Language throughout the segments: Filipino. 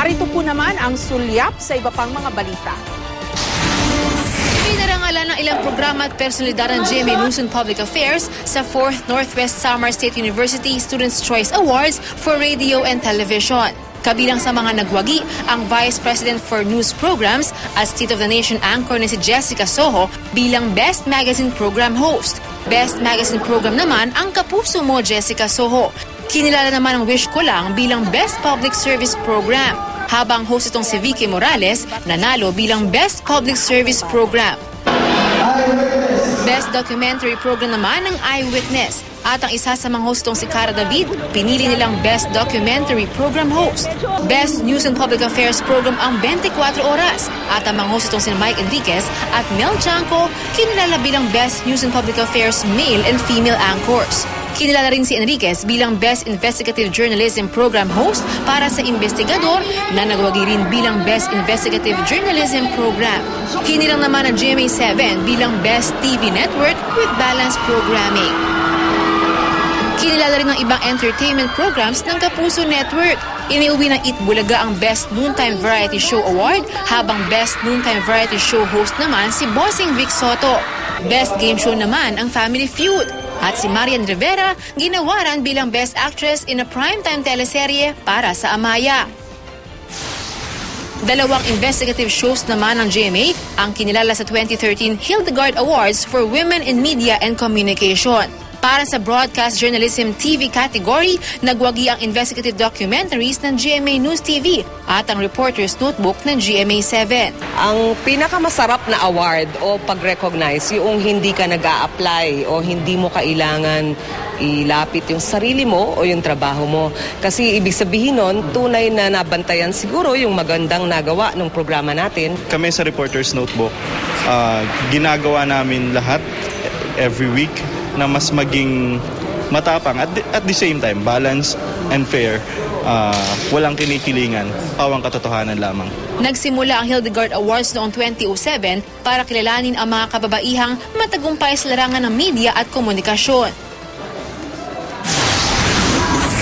Narito po naman ang sulyap sa iba pang mga balita. Pinarangalan ng ilang programa at personalidad ng GMA News and Public Affairs sa 4th Northwest Samar State University Students' Choice Awards for Radio and Television. Kabilang sa mga nagwagi ang Vice President for News Programs at State of the Nation anchor na si Jessica Soho bilang Best Magazine Program Host. Best Magazine Program naman ang Kapuso Mo, Jessica Soho. Kinilala naman ang Wish Ko Lang bilang Best Public Service Program, habang host itong si Vicky Morales nanalo bilang Best Public Service Program. Best Documentary Program naman ng Eyewitness. At ang isa sa mga host itong si Cara David, pinili nilang Best Documentary Program Host. Best News and Public Affairs Program ang 24 Oras. At ang mga host itong si Mike Enriquez at Mel Chanco, kinilala bilang Best News and Public Affairs Male and Female Anchors. Kinilala rin si Enriquez bilang Best Investigative Journalism Program Host para sa Investigador na nagwagi rin bilang Best Investigative Journalism Program. Kinilang naman ang GMA7 bilang Best TV Network with Balanced Programming. Kinilala rin ng ibang entertainment programs ng Kapuso Network. Iniuwi ng Eat Bulaga ang Best Noontime Variety Show Award, habang Best Noontime Variety Show host naman si Bossing Vic Soto. Best Game Show naman ang Family Feud. At si Marian Rivera ginawaran bilang Best Actress in a Primetime teleserye para sa Amaya. Dalawang investigative shows naman ng GMA ang kinilala sa 2013 Hildegard Awards for Women in Media and Communication. Para sa Broadcast Journalism TV category, nagwagi ang investigative documentaries ng GMA News TV at ang Reporter's Notebook ng GMA7. Ang pinakamasarap na award o pag-recognize yung hindi ka nag-a-apply o hindi mo kailangan ilapit yung sarili mo o yung trabaho mo. Kasi ibig sabihin nun, tunay na nabantayan siguro yung magandang nagawa ng programa natin. Kami sa Reporter's Notebook, ginagawa namin lahat every week na mas maging matapang at the same time, balance and fair. Walang kinikilingan, pawang katotohanan lamang. Nagsimula ang Hildegard Awards noong 2007 para kilalanin ang mga kababaihang matagumpay sa larangan ng media at komunikasyon.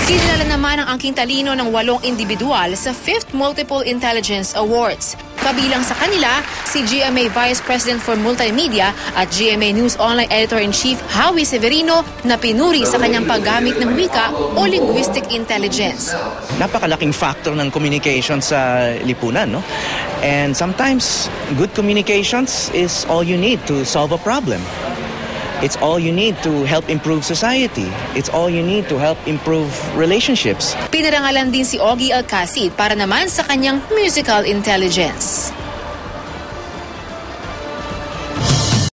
Kinilala naman ang angking talino ng 8 individual sa 5th Multiple Intelligence Awards. Kabilang sa kanila, si GMA Vice President for Multimedia at GMA News Online Editor-in-Chief Howie Severino na pinuri sa kanyang paggamit ng wika o linguistic intelligence. Napakalaking factor ng communication sa lipunan, no? And sometimes, good communications is all you need to solve a problem. It's all you need to help improve society. It's all you need to help improve relationships. Pinarangalan din si Ogie Alcacid para naman sa kanyang musical intelligence.